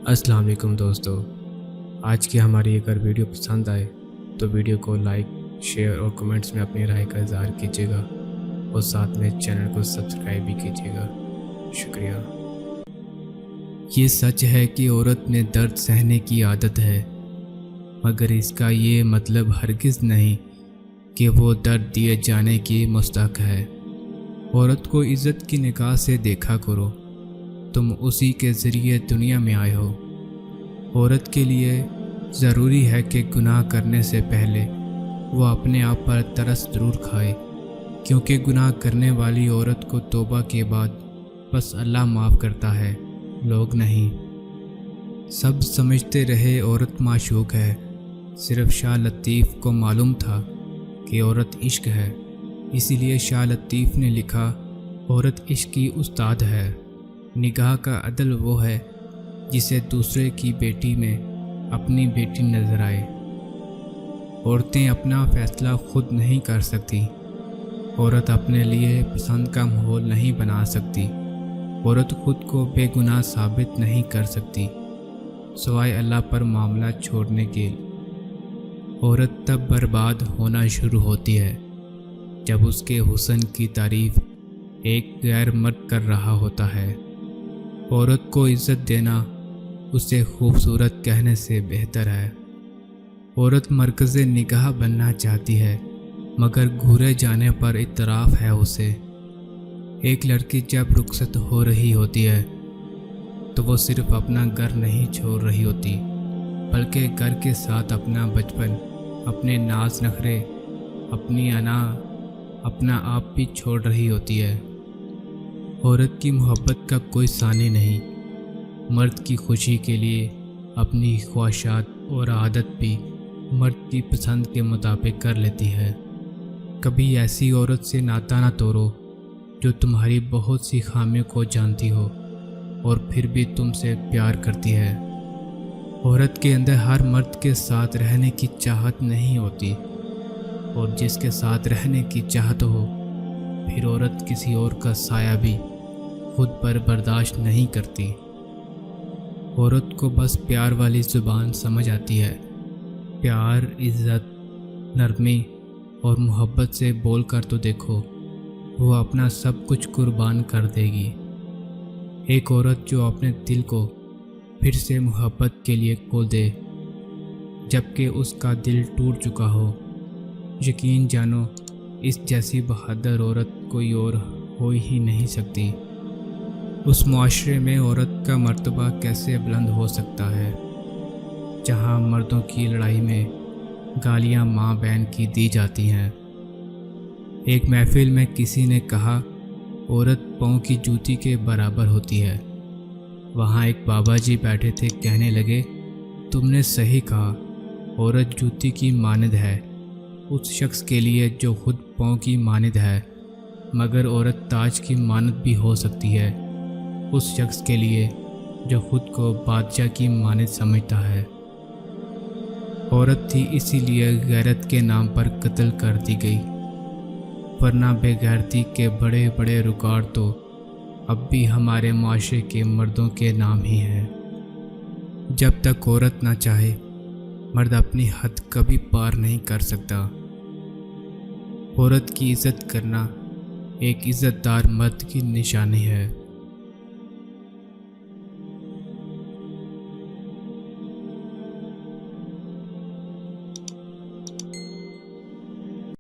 अस्सलाम वालेकुम दोस्तों, आज की हमारी अगर वीडियो पसंद आए तो वीडियो को लाइक, शेयर और कमेंट्स में अपनी राय का इज़हार कीजिएगा और साथ में चैनल को सब्सक्राइब भी कीजिएगा। शुक्रिया। ये सच है कि औरत में दर्द सहने की आदत है, मगर इसका ये मतलब हरगिज़ नहीं कि वो दर्द दिए जाने की मुस्तहक है। औरत को इज़्ज़त की निगाह से देखा करो, तुम उसी के ज़रिए दुनिया में आए हो। औरत के लिए ज़रूरी है कि गुनाह करने से पहले वो अपने आप पर तरस ज़रूर खाए, क्योंकि गुनाह करने वाली औरत को तौबा के बाद बस अल्लाह माफ़ करता है, लोग नहीं। सब समझते रहे औरत माशूक है, सिर्फ शाह लतीफ़ को मालूम था कि औरत इश्क है, इसीलिए शाह लतीफ़ ने लिखा, औरत इश्क की उस्ताद है। निगाह का अदल वो है जिसे दूसरे की बेटी में अपनी बेटी नजर आए। औरतें अपना फैसला खुद नहीं कर सकती। औरत अपने लिए पसंद का माहौल नहीं बना सकती। औरत खुद को बेगुनाह साबित नहीं कर सकती, सिवाय अल्लाह पर मामला छोड़ने के। औरत तब बर्बाद होना शुरू होती है जब उसके हुस्न की तारीफ एक गैर मर्द कर रहा होता है। औरत को इज़्ज़त देना उसे खूबसूरत कहने से बेहतर है। औरत मरकज़े निगाह बनना चाहती है, मगर घूरे जाने पर इतराफ़ है उसे। एक लड़की जब रुखसत हो रही होती है तो वो सिर्फ अपना घर नहीं छोड़ रही होती, बल्कि घर के साथ अपना बचपन, अपने नाज नखरे, अपनी अना, अपना आप भी छोड़ रही होती है। औरत की मोहब्बत का कोई सानी नहीं। मर्द की खुशी के लिए अपनी ख्वाहिशात और आदत भी मर्द की पसंद के मुताबिक कर लेती है। कभी ऐसी औरत से नाता ना तोड़ो जो तुम्हारी बहुत सी खामियों को जानती हो और फिर भी तुमसे प्यार करती है। औरत के अंदर हर मर्द के साथ रहने की चाहत नहीं होती, और जिसके साथ रहने की चाहत हो, फिर औरत किसी और का साया भी खुद पर बर्दाश्त नहीं करती। औरत को बस प्यार वाली ज़ुबान समझ आती है। प्यार, इज़्ज़त, नरमी और मोहब्बत से बोल कर तो देखो, वो अपना सब कुछ कुर्बान कर देगी। एक औरत जो अपने दिल को फिर से मोहब्बत के लिए खोल दे जबकि उसका दिल टूट चुका हो, यकीन जानो इस जैसी बहादुर औरत कोई और हो ही नहीं सकती। उस मुआशरे में औरत का मर्तबा कैसे बुलंद हो सकता है जहां मर्दों की लड़ाई में गालियां माँ बहन की दी जाती हैं। एक महफिल में किसी ने कहा, औरत पाँव की जूती के बराबर होती है। वहाँ एक बाबा जी बैठे थे, कहने लगे, तुमने सही कहा, औरत जूती की मानद है उस शख्स के लिए जो खुद पाँव की मानद है, मगर औरत ताज की मानद भी हो सकती है उस शख्स के लिए जो खुद को बादशाह की मानद समझता है। औरत थी, इसीलिए गैरत के नाम पर कत्ल कर दी गई, वरना बेगैरती के बड़े बड़े रुकावट तो अब भी हमारे माशरे के मर्दों के नाम ही हैं। जब तक औरत ना चाहे, मर्द अपनी हद कभी पार नहीं कर सकता। औरत की इज़्ज़त करना एक इज़्ज़तदार मर्द की निशानी है।